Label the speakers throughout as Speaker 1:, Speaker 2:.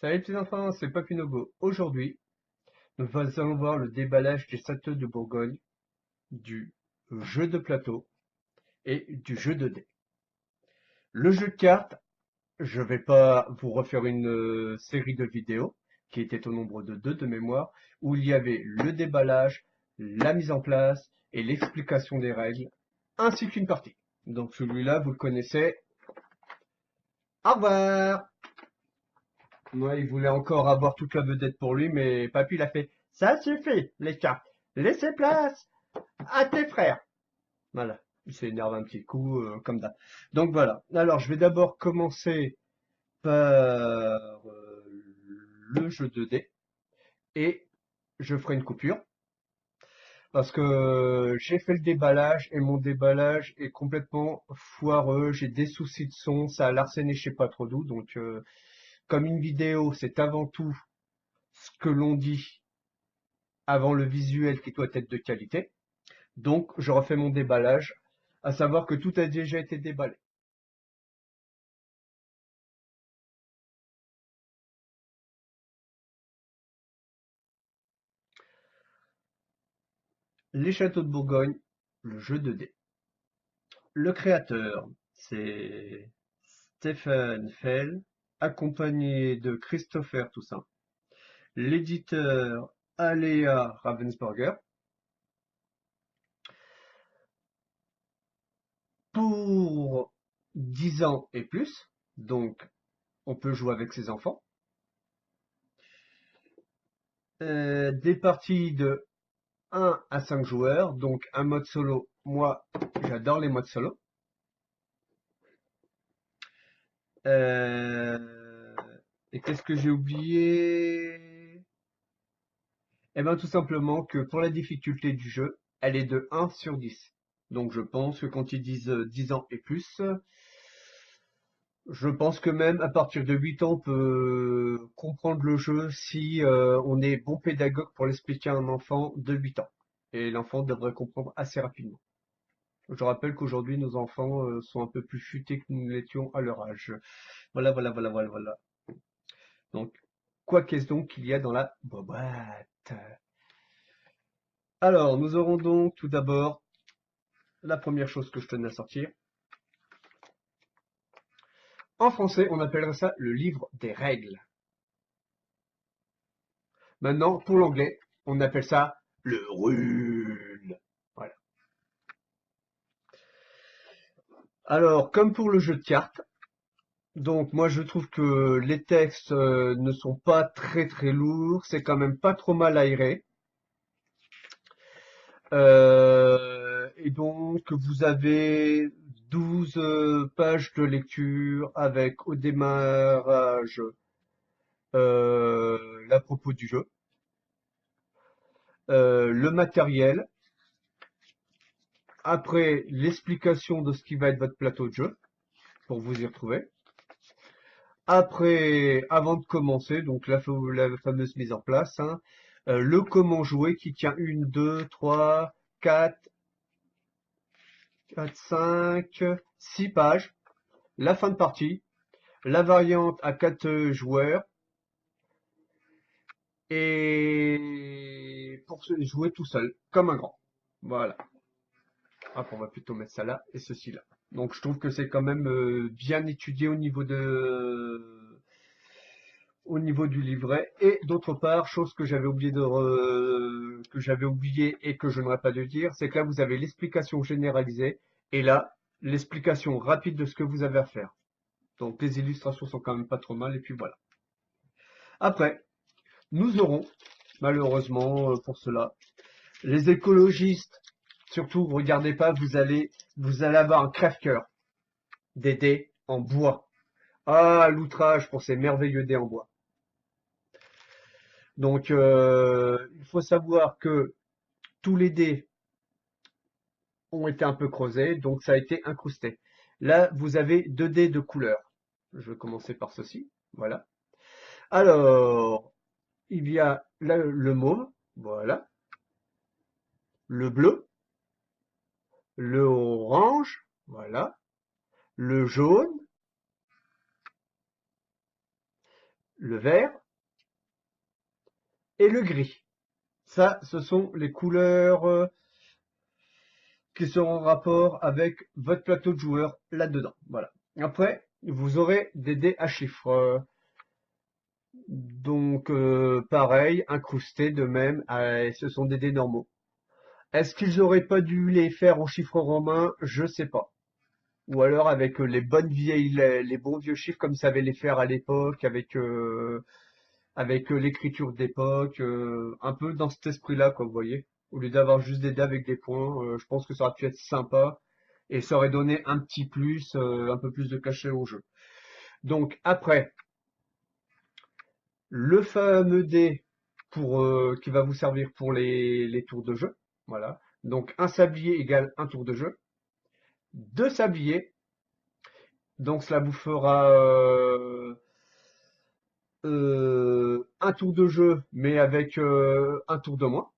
Speaker 1: Salut les petits enfants, c'est Papinobo. Aujourd'hui, nous allons voir le déballage du château de Bourgogne, du jeu de plateau et du jeu de dés. Le jeu de cartes, je vais pas vous refaire une série de vidéos, qui était au nombre de 2 de mémoire, où il y avait le déballage, la mise en place et l'explication des règles, ainsi qu'une partie. Donc celui-là, vous le connaissez. Au revoir! Moi, il voulait encore avoir toute la vedette pour lui, mais papy l'a fait. Ça suffit, les cartes. Laissez place à tes frères. Voilà. Il s'énerve un petit coup, comme ça. Donc voilà. Alors, je vais d'abord commencer par le jeu de dés. Et je ferai une coupure. Parce que j'ai fait le déballage et mon déballage est complètement foireux. J'ai des soucis de son, ça a larcéné je sais pas trop d'où. Donc, comme une vidéo, c'est avant tout ce que l'on dit avant le visuel qui doit être de qualité. Donc, je refais mon déballage, à savoir que tout a déjà été déballé. Les châteaux de Bourgogne, le jeu de dés. Le créateur, c'est Stephen Fell, accompagné de Christopher Toussaint. L'éditeur, Alea Ravensburger. Pour 10 ans et plus, donc on peut jouer avec ses enfants. Des parties de 1 à 5 joueurs, donc un mode solo. Moi, j'adore les modes solo. Euh, et qu'est-ce que j'ai oublié? Eh bien, tout simplement que pour la difficulté du jeu, elle est de 1 sur 10. Donc, je pense que quand ils disent 10 ans et plus, je pense que même à partir de 8 ans, on peut comprendre le jeu si on est bon pédagogue pour l'expliquer à un enfant de 8 ans. Et l'enfant devrait comprendre assez rapidement. Je rappelle qu'aujourd'hui, nos enfants sont un peu plus futés que nous l'étions à leur âge. Voilà, voilà, voilà, voilà, voilà. Donc, quoi qu'est-ce donc qu'il y a dans la boîte? Alors, nous aurons donc tout d'abord la première chose que je tenais à sortir. En français, on appellerait ça le livre des règles. Maintenant, pour l'anglais, on appelle ça le rule. Voilà. Alors, comme pour le jeu de cartes, donc moi je trouve que les textes ne sont pas très très lourds, c'est quand même pas trop mal aéré. Et donc vous avez 12 pages de lecture avec au démarrage la propos du jeu, le matériel, après l'explication de ce qui va être votre plateau de jeu pour vous y retrouver. Après, avant de commencer, donc la fameuse mise en place, hein, le comment jouer qui tient 1, 2, 3, 4, 4, 5, 6 pages, la fin de partie, la variante à 4 joueurs, et pour se jouer tout seul, comme un grand. Voilà. Hop, on va plutôt mettre ça là et ceci là. Donc je trouve que c'est quand même bien étudié au niveau du livret. Et d'autre part, chose que j'avais oublié que j'avais oublié et que je n'aurais pas dû dire, c'est que là vous avez l'explication généralisée et là l'explication rapide de ce que vous avez à faire. Donc les illustrations sont quand même pas trop mal et puis voilà. Après, nous aurons malheureusement pour cela les écologistes. Surtout, regardez pas, vous allez avoir un crève-cœur des dés en bois. Ah, l'outrage pour ces merveilleux dés en bois. Donc, il faut savoir que tous les dés ont été un peu creusés, donc ça a été incrusté. Là, vous avez deux dés de couleur. Je vais commencer par ceci. Voilà. Alors, il y a le mauve, voilà, le bleu, le orange, voilà, le jaune, le vert et le gris. Ça, ce sont les couleurs qui seront en rapport avec votre plateau de joueurs là-dedans. Voilà. Après, vous aurez des dés à chiffres. Donc, pareil, incrustés de même, ce sont des dés normaux. Est-ce qu'ils auraient pas dû les faire en chiffres romains? Je sais pas. Ou alors avec les bonnes vieilles, les bons vieux chiffres comme ça savaient les faire à l'époque, avec l'écriture d'époque, un peu dans cet esprit-là, quoi, vous voyez. Au lieu d'avoir juste des dés avec des points, je pense que ça aurait pu être sympa et ça aurait donné un petit plus, un peu plus de cachet au jeu. Donc après, le fameux dé qui va vous servir pour les tours de jeu. Voilà. Donc un sablier égale un tour de jeu. Deux sabliers. Donc cela vous fera un tour de jeu, mais avec un tour de moins.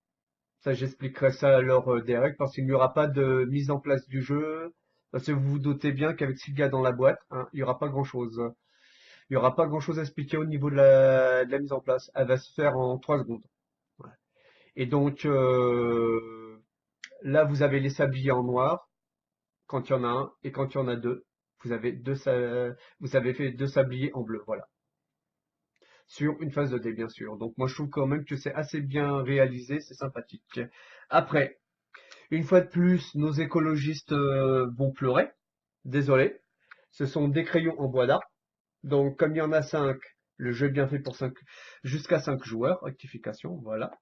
Speaker 1: Ça, j'expliquerai ça lors des règles, parce qu'il n'y aura pas de mise en place du jeu. Parce que vous vous doutez bien qu'avec ce qu'il y a dans la boîte, hein, il n'y aura pas grand-chose. Il n'y aura pas grand-chose à expliquer au niveau de la mise en place. Elle va se faire en 3 secondes. Voilà. Et donc, là, vous avez les sabliers en noir, quand il y en a un, et quand il y en a deux, vous avez fait deux sabliers en bleu. Voilà. Sur une phase de dé, bien sûr. Donc moi je trouve quand même que c'est assez bien réalisé, c'est sympathique. Après, une fois de plus, nos écologistes vont pleurer. Désolé. Ce sont des crayons en bois d'arc. Donc comme il y en a 5, le jeu est bien fait pour 5, jusqu'à 5 joueurs. Rectification, voilà.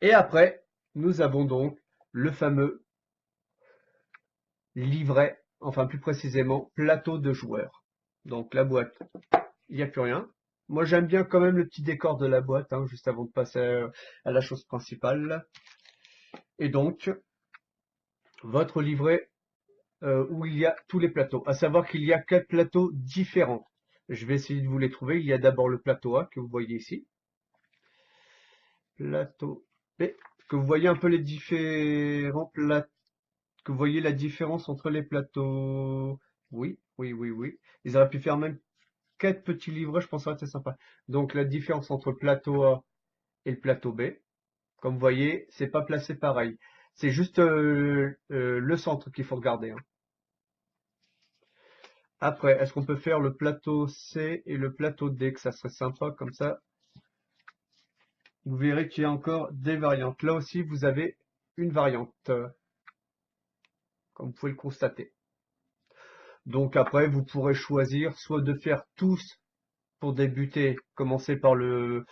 Speaker 1: Et après, nous avons donc le fameux livret, enfin plus précisément, plateau de joueurs. Donc la boîte, il n'y a plus rien. Moi, j'aime bien quand même le petit décor de la boîte, hein, juste avant de passer à la chose principale. Et donc, votre livret où il y a tous les plateaux. À savoir qu'il y a 4 plateaux différents. Je vais essayer de vous les trouver. Il y a d'abord le plateau A que vous voyez ici. Plateau B. Que vous voyez un peu les différents plateaux. Que vous voyez la différence entre les plateaux. Oui, oui, oui, oui. Ils auraient pu faire même 4 petits livrets, je pense que ça aurait été sympa. Donc la différence entre le plateau A et le plateau B. Comme vous voyez, c'est pas placé pareil. C'est juste le centre qu'il faut regarder, hein. Après, est-ce qu'on peut faire le plateau C et le plateau D, que ça serait sympa comme ça. Vous verrez qu'il y a encore des variantes. Là aussi, vous avez une variante, comme vous pouvez le constater. Donc après, vous pourrez choisir soit de faire tous pour débuter, commencer par le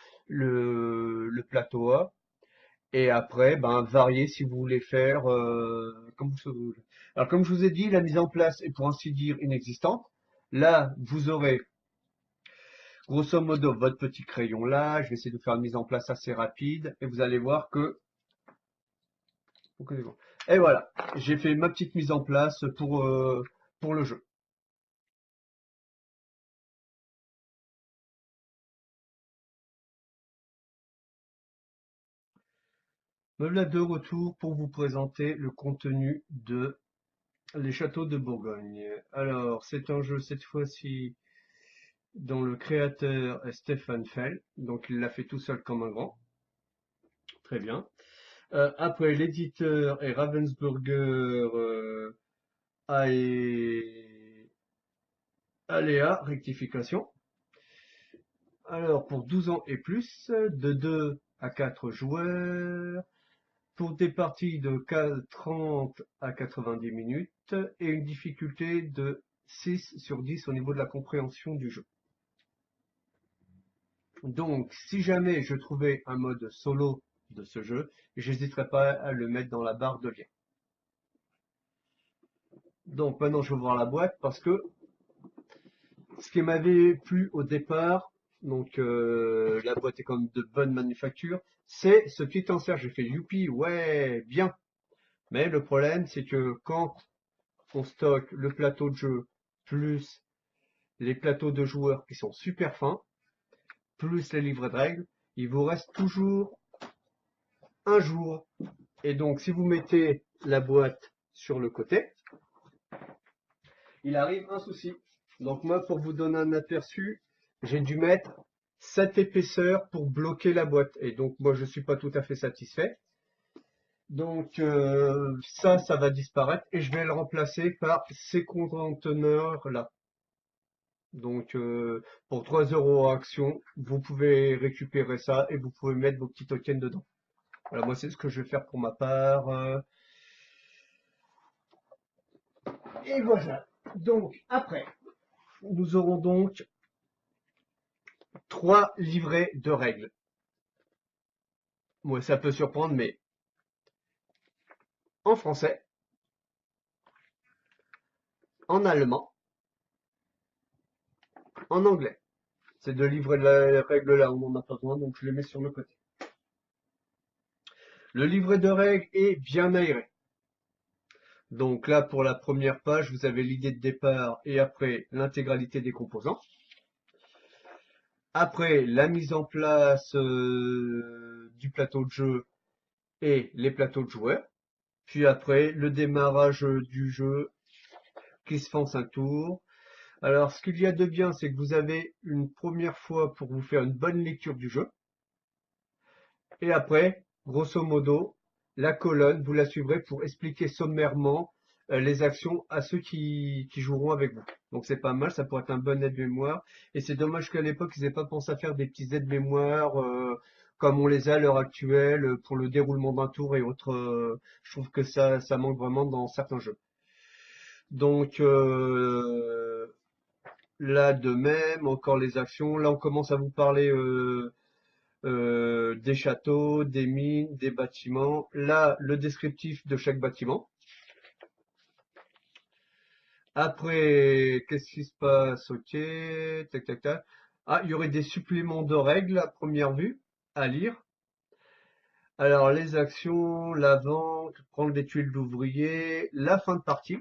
Speaker 1: plateau A, et après, ben, varier si vous voulez faire comme vous voulez. Alors, comme je vous ai dit, la mise en place est pour ainsi dire inexistante. Là, vous aurez grosso modo votre petit crayon là. Je vais essayer de faire une mise en place assez rapide, et vous allez voir que... Et voilà, j'ai fait ma petite mise en place pour le jeu. Me voilà de retour pour vous présenter le contenu de Les Châteaux de Bourgogne. Alors, c'est un jeu cette fois-ci dont le créateur est Stéphane Fell, donc il l'a fait tout seul comme un grand. Très bien. Après, l'éditeur est Ravensburger Aléa, rectification. Alors, pour 12 ans et plus, de 2 à 4 joueurs, pour des parties de 30 à 90 minutes, et une difficulté de 6 sur 10 au niveau de la compréhension du jeu. Donc, si jamais je trouvais un mode solo de ce jeu, j'hésiterai pas à le mettre dans la barre de lien. Donc maintenant, je vais voir la boîte parce que Ce qui m'avait plu au départ, donc la boîte est quand même de bonne manufacture, c'est ce petit insert. J'ai fait youpi, ouais, bien. Mais le problème, c'est que quand on stocke le plateau de jeu plus les plateaux de joueurs qui sont super fins, plus les livrets de règles, il vous reste toujours un jour. Et donc, si vous mettez la boîte sur le côté, il arrive un souci. Donc moi, pour vous donner un aperçu, j'ai dû mettre cette épaisseur pour bloquer la boîte. Et donc moi, je suis pas tout à fait satisfait. Donc ça va disparaître et je vais le remplacer par ces conteneurs là. Donc pour 3 euros à action, vous pouvez récupérer ça et vous pouvez mettre vos petits tokens dedans. Voilà, moi c'est ce que je vais faire pour ma part. Et voilà. Donc après, nous aurons donc 3 livrets de règles. Moi ça peut surprendre, mais en français, en allemand, en anglais. Ces 2 livrets de règles là, on n'en a pas besoin, donc je les mets sur le côté. Le livret de règles est bien aéré. Donc là, pour la première page, vous avez l'idée de départ et après l'intégralité des composants. Après, la mise en place du plateau de jeu et les plateaux de joueurs. Puis après, le démarrage du jeu qui se fait en 5 tours. Alors, ce qu'il y a de bien, c'est que vous avez une première fois pour vous faire une bonne lecture du jeu. Et après, grosso modo, la colonne, vous la suivrez pour expliquer sommairement les actions à ceux qui joueront avec vous. Donc c'est pas mal, ça pourrait être un bon aide-mémoire. Et c'est dommage qu'à l'époque, ils n'aient pas pensé à faire des petits aides-mémoire comme on les a à l'heure actuelle pour le déroulement d'un tour et autres. Je trouve que ça manque vraiment dans certains jeux. Donc là de même, encore les actions. Là on commence à vous parler des châteaux, des mines, des bâtiments. Là, le descriptif de chaque bâtiment. Après, qu'est-ce qui se passe? Ok, tac, tac, tac. Ah, il y aurait des suppléments de règles à première vue à lire. Alors, les actions, la vente, prendre des tuiles d'ouvriers, la fin de partie.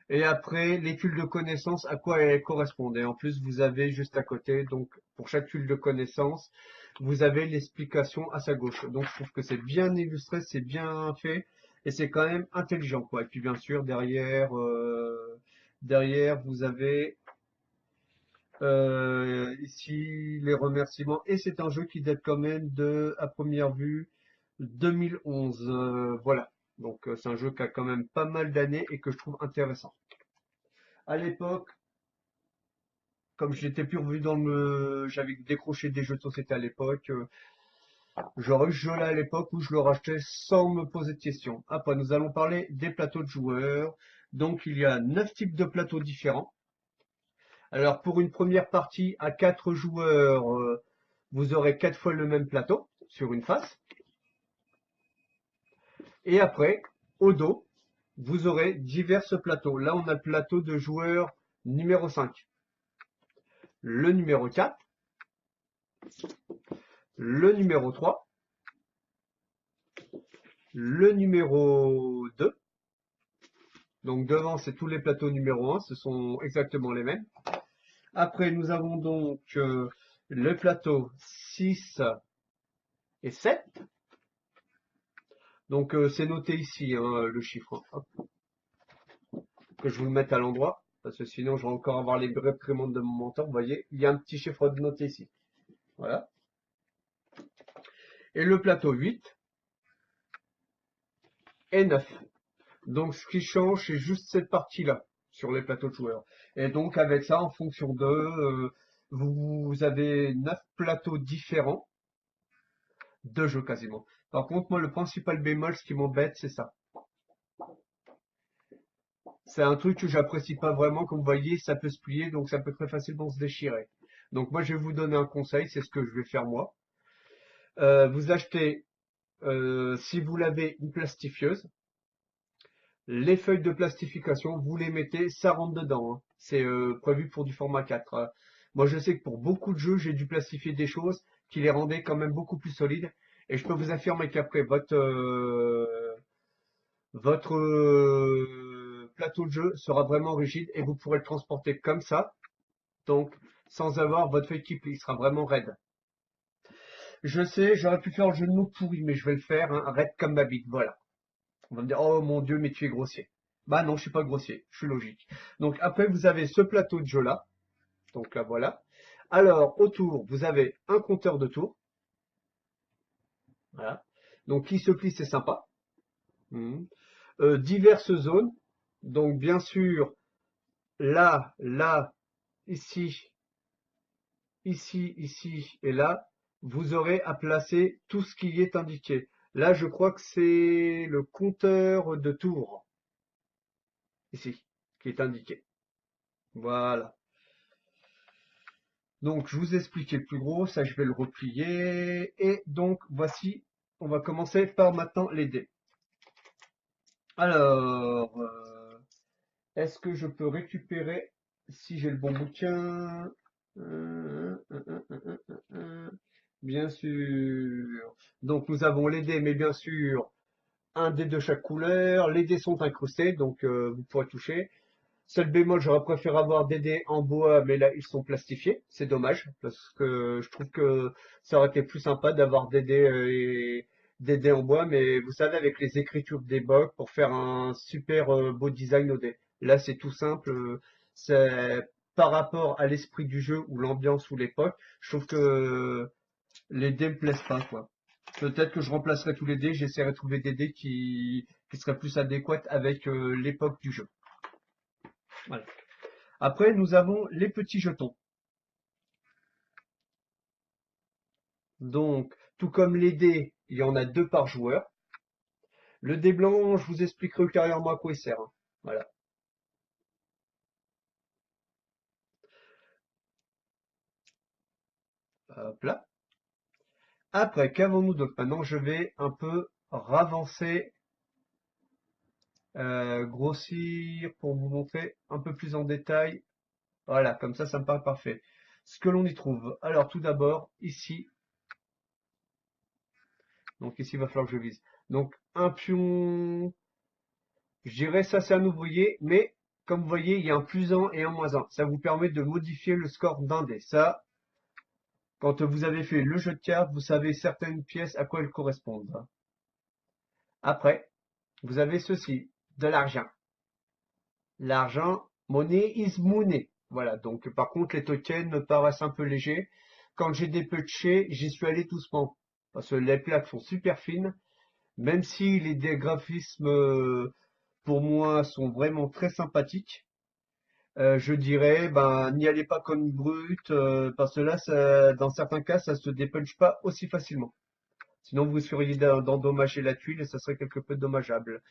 Speaker 1: Et après, les tuiles de connaissances, à quoi elles correspondent. Et en plus, vous avez juste à côté, donc pour chaque tuile de connaissances, vous avez l'explication à sa gauche. Donc je trouve que c'est bien illustré, c'est bien fait, et c'est quand même intelligent, quoi. Et puis bien sûr, derrière vous avez ici les remerciements. Et c'est un jeu qui date quand même de, à première vue, 2011. Voilà. Donc c'est un jeu qui a quand même pas mal d'années et que je trouve intéressant. À l'époque, comme j'étais plus revu j'avais décroché des jeux de société à l'époque, j'aurais eu ce jeu-là à l'époque où je le rachetais sans me poser de questions. Après, nous allons parler des plateaux de joueurs. Donc, il y a 9 types de plateaux différents. Alors, pour une première partie à 4 joueurs, vous aurez 4 fois le même plateau sur une face. Et après, au dos, vous aurez divers plateaux. Là, on a le plateau de joueur numéro 5, le numéro 4, le numéro 3, le numéro 2. Donc devant, c'est tous les plateaux numéro 1, ce sont exactement les mêmes. Après, nous avons donc le plateau 6 et 7. Donc c'est noté ici, hein, le chiffre. Hop, que je vous le mette à l'endroit, parce que sinon je vais encore avoir les réprimandes de mon mentor. Vous voyez, il y a un petit chiffre de noté ici. Voilà. Et le plateau 8 et 9. Donc ce qui change, c'est juste cette partie-là sur les plateaux de joueurs. Et donc avec ça, en fonction vous avez 9 plateaux différents de jeux quasiment. Par contre, moi, le principal bémol, ce qui m'embête, c'est ça. C'est un truc que j'apprécie pas vraiment. Comme vous voyez, ça peut se plier, donc ça peut très facilement se déchirer. Donc moi, je vais vous donner un conseil, c'est ce que je vais faire moi. Vous achetez, si vous l'avez, une plastifieuse. Les feuilles de plastification, vous les mettez, ça rentre dedans, hein. C'est prévu pour du format 4. Moi, je sais que pour beaucoup de jeux, j'ai dû plastifier des choses qui les rendaient quand même beaucoup plus solides. Et je peux vous affirmer qu'après votre plateau de jeu sera vraiment rigide et vous pourrez le transporter comme ça, donc sans avoir votre feuille qui plie, il sera vraiment raide. Je sais, j'aurais pu faire le jeu de mots pourri, mais je vais le faire, hein, raide comme ma bite, voilà. On va me dire, oh mon Dieu, mais tu es grossier. Bah non, je suis pas grossier, je suis logique. Donc après, vous avez ce plateau de jeu là, donc là voilà. Alors autour, vous avez un compteur de tours, voilà. Donc qui se plie, c'est sympa. Mhm. Diverses zones, donc bien sûr, là, ici, ici et là, vous aurez à placer tout ce qui y est indiqué. Là, je crois que c'est le compteur de tours, ici, qui est indiqué. Voilà. Donc, je vous ai expliqué le plus gros, ça je vais le replier. Et donc, voici, on va commencer par maintenant les dés. Alors, est-ce que je peux récupérer, si j'ai le bon bouquin, bien sûr. Donc nous avons les dés, mais bien sûr, un dé de chaque couleur. Les dés sont incrustés, donc vous pourrez toucher. Seul bémol, j'aurais préféré avoir des dés en bois, mais là ils sont plastifiés. C'est dommage, parce que je trouve que ça aurait été plus sympa d'avoir des dés en bois, mais vous savez, avec les écritures d'époque, pour faire un super beau design au dé. Là, c'est tout simple. C'est par rapport à l'esprit du jeu ou l'ambiance ou l'époque, je trouve que les dés me plaisent pas, quoi. Peut-être que je remplacerai tous les dés, j'essaierai de trouver des dés qui seraient plus adéquats avec l'époque du jeu. Voilà. Après, nous avons les petits jetons. Donc, tout comme les dés, il y en a deux par joueur. Le dé blanc, je vous expliquerai ultérieurement à quoi il sert, hein. Voilà. Hop là. Après, qu'avons-nous d'autre? Maintenant, je vais un peu ravancer, grossir pour vous montrer un peu plus en détail. Voilà, comme ça me paraît parfait. Ce que l'on y trouve. Alors, tout d'abord, ici. Donc, ici, il va falloir que je vise. Donc, un pion. Je dirais ça, c'est un ouvrier, mais comme vous voyez, il y a un plus 1 et un moins 1. Ça vous permet de modifier le score d'un dé. Ça, quand vous avez fait le jeu de cartes, vous savez certaines pièces à quoi elles correspondent. Après, vous avez ceci, de l'argent. L'argent, money is money. Voilà, donc par contre, les tokens me paraissent un peu légers. Quand j'ai dépatché, j'y suis allé doucement. Parce que les plaques sont super fines, même si les graphismes, pour moi, sont vraiment très sympathiques. Je dirais, ben, n'y allez pas comme brut, parce que là, dans certains cas, ça se dépunch pas aussi facilement. Sinon, vous seriez d'endommager la tuile et ça serait quelque peu dommageable.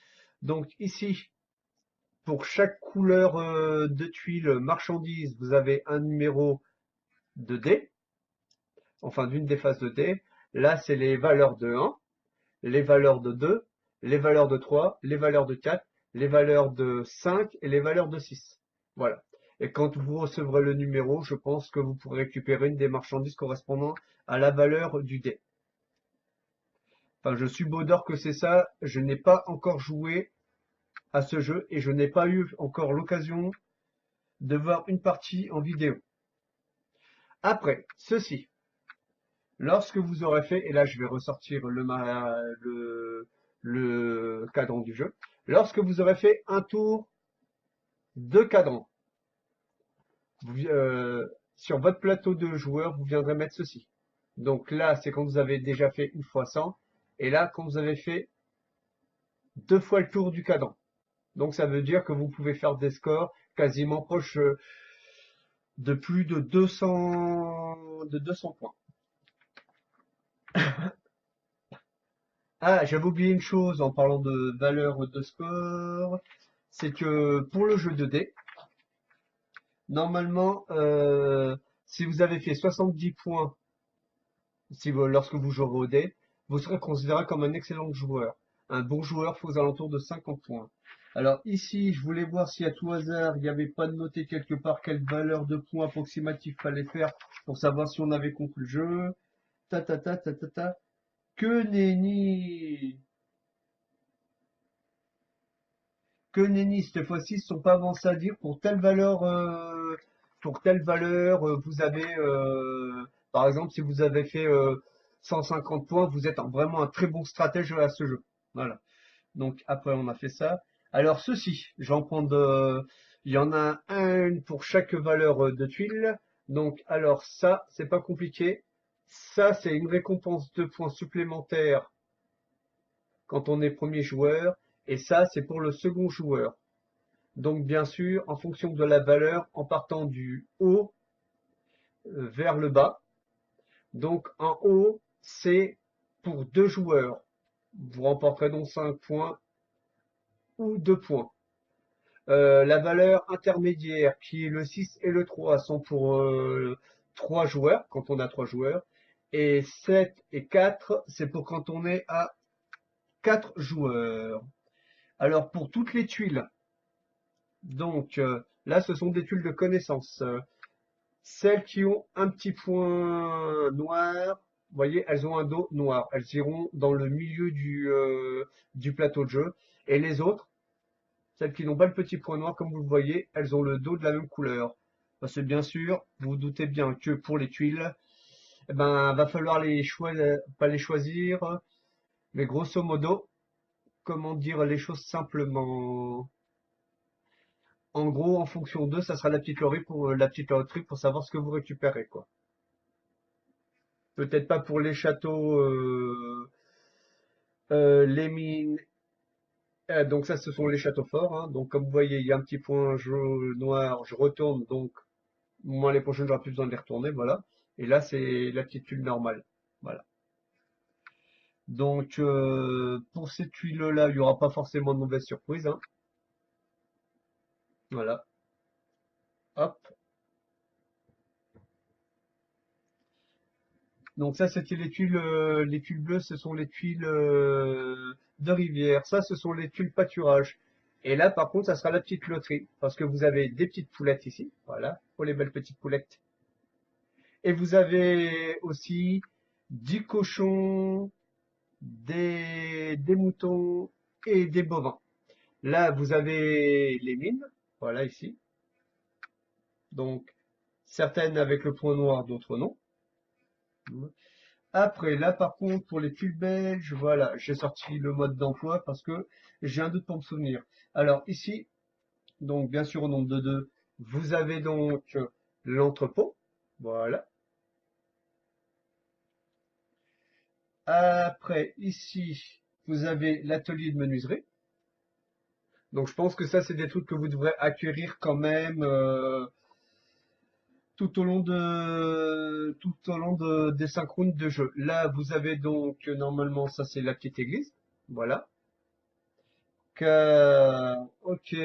Speaker 1: Donc ici, pour chaque couleur de tuile marchandise, vous avez un numéro de dé, enfin d'une des phases de dé. Là, c'est les valeurs de 1, les valeurs de 2, les valeurs de 3, les valeurs de 4, les valeurs de 5 et les valeurs de 6. Voilà. Et quand vous recevrez le numéro, je pense que vous pourrez récupérer une des marchandises correspondant à la valeur du dé. Enfin, je subodore que c'est ça. Je n'ai pas encore joué à ce jeu et je n'ai pas eu encore l'occasion de voir une partie en vidéo. Après, ceci. Lorsque vous aurez fait, et là je vais ressortir le cadran du jeu, lorsque vous aurez fait un tour de cadran, sur votre plateau de joueur, vous viendrez mettre ceci. Donc là, c'est quand vous avez déjà fait une fois 100, et là, quand vous avez fait deux fois le tour du cadran. Donc ça veut dire que vous pouvez faire des scores quasiment proches de plus de 200 points. Ah, j'avais oublié une chose en parlant de valeur de score, c'est que pour le jeu de dés, normalement, si vous avez fait 70 points lorsque vous jouerez au dé, vous serez considéré comme un excellent joueur. Un bon joueur faut aux alentours de 50 points. Alors ici, je voulais voir si à tout hasard, il n'y avait pas de noté quelque part quelle valeur de points approximative fallait faire pour savoir si on avait conclu le jeu. Ta ta ta ta ta ta. Que nenni! Que nenni, cette fois-ci, ils ne sont pas avancés à dire pour telle valeur, vous avez, par exemple, si vous avez fait 150 points, vous êtes vraiment un très bon stratège à ce jeu. Voilà. Donc après, on a fait ça. Alors ceci, j'en prends il y en a un pour chaque valeur de tuiles. Donc alors ça, c'est pas compliqué. Ça, c'est une récompense de points supplémentaires quand on est premier joueur. Et ça, c'est pour le second joueur. Donc bien sûr, en fonction de la valeur, en partant du haut vers le bas. Donc en haut, c'est pour deux joueurs. Vous remporterez donc 5 points ou 2 points. La valeur intermédiaire, qui est le 6 et le 3, sont pour 3 joueurs, quand on a 3 joueurs. Et 7 et 4, c'est pour quand on est à 4 joueurs. Alors pour toutes les tuiles, donc là ce sont des tuiles de connaissance. Celles qui ont un petit point noir, vous voyez, elles ont un dos noir. Elles iront dans le milieu du plateau de jeu. Et les autres, celles qui n'ont pas le petit point noir, comme vous le voyez, elles ont le dos de la même couleur. Parce que bien sûr, vous vous doutez bien que pour les tuiles, eh ben, va falloir les choisir, pas les choisir, mais grosso modo, comment dire les choses simplement. En gros, en fonction d'eux, ça sera la petite loterie pour savoir ce que vous récupérez, quoi. Peut-être pas pour les châteaux, les mines. Donc ça, ce sont les châteaux forts, hein. Donc comme vous voyez, il y a un petit point jaune, noir. Je retourne, donc moi les prochaines, j'aurai plus besoin de les retourner, voilà. Et là, c'est la petite tuile normale, voilà. Donc pour cette tuile-là, il n'y aura pas forcément de mauvaise surprise, hein. Voilà. Hop. Donc ça, c'était les tuiles bleues, ce sont les tuiles de rivière. Ça, ce sont les tuiles pâturage. Et là, par contre, ça sera la petite loterie, parce que vous avez des petites poulettes ici, voilà, pour les belles petites poulettes. Et vous avez aussi 10 cochons, des moutons et des bovins. Là, vous avez les mines, voilà ici. Donc, certaines avec le point noir, d'autres non. Après, là, par contre, pour les tuiles belges, voilà, j'ai sorti le mode d'emploi parce que j'ai un doute pour me souvenir. Alors, ici, donc, bien sûr, au nombre de 2, vous avez donc l'entrepôt. Voilà. Après, ici, vous avez l'atelier de menuiserie. Donc, je pense que ça, c'est des trucs que vous devrez acquérir quand même des synchrones de jeu. Là, vous avez donc, normalement, ça, c'est la petite église. Voilà. Ok,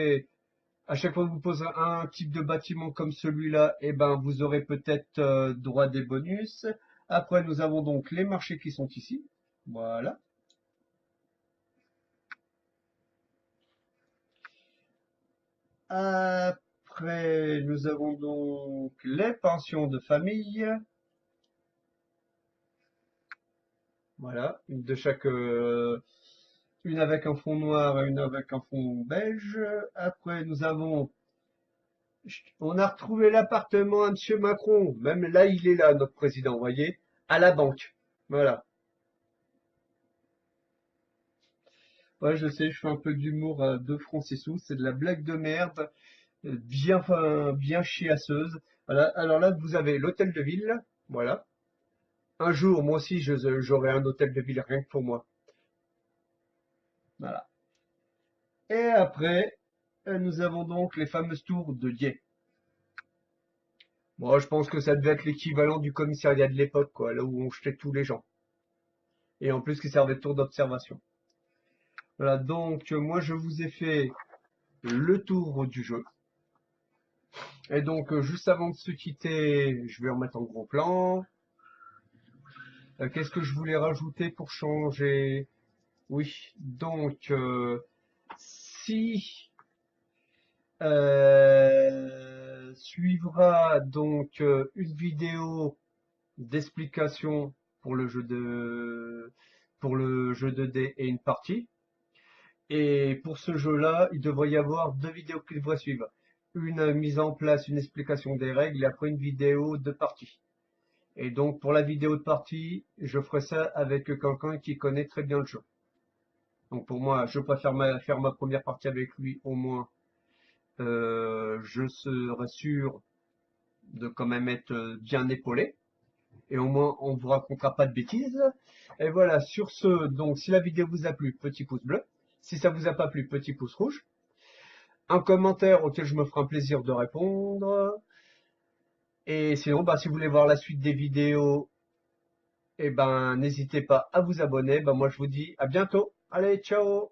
Speaker 1: à chaque fois que vous posez un type de bâtiment comme celui-là, eh ben, vous aurez peut-être droit des bonus. Après, nous avons donc les marchés qui sont ici. Voilà. Après, nous avons donc les pensions de famille. Voilà, une de chaque, une avec un fond noir et une avec un fond beige. Après, nous avons, on a retrouvé l'appartement à Monsieur Macron. Même là, il est là, notre président, vous voyez, à la banque. Voilà. Ouais, je sais, je fais un peu d'humour à 2 francs 6 sous. C'est de la blague de merde, bien chiasseuse. Voilà. Alors là, vous avez l'hôtel de ville. Voilà. Un jour, moi aussi, j'aurai un hôtel de ville rien que pour moi. Voilà. Et après, nous avons donc les fameuses tours de Dié. Moi, je pense que ça devait être l'équivalent du commissariat de l'époque, quoi, là où on jetait tous les gens. Et en plus, qui servait de tour d'observation. Voilà. Donc, moi, je vous ai fait le tour du jeu. Et donc, juste avant de se quitter, je vais remettre en gros plan. Qu'est-ce que je voulais rajouter pour changer? Oui, donc si suivra donc une vidéo d'explication pour le jeu de dés et une partie. Et pour ce jeu-là, il devrait y avoir deux vidéos qui devraient suivre. Une mise en place, une explication des règles et après une vidéo de partie. Et donc pour la vidéo de partie, je ferai ça avec quelqu'un qui connaît très bien le jeu. Donc pour moi, je préfère faire ma première partie avec lui au moins. Je serai sûr de quand même être bien épaulé. Et au moins, on ne vous racontera pas de bêtises. Et voilà, sur ce, donc si la vidéo vous a plu, petit pouce bleu. Si ça vous a pas plu, petit pouce rouge. Un commentaire auquel je me ferai un plaisir de répondre. Et sinon, bah, si vous voulez voir la suite des vidéos, eh ben, n'hésitez pas à vous abonner. Bah, moi, je vous dis à bientôt. Allez, ciao!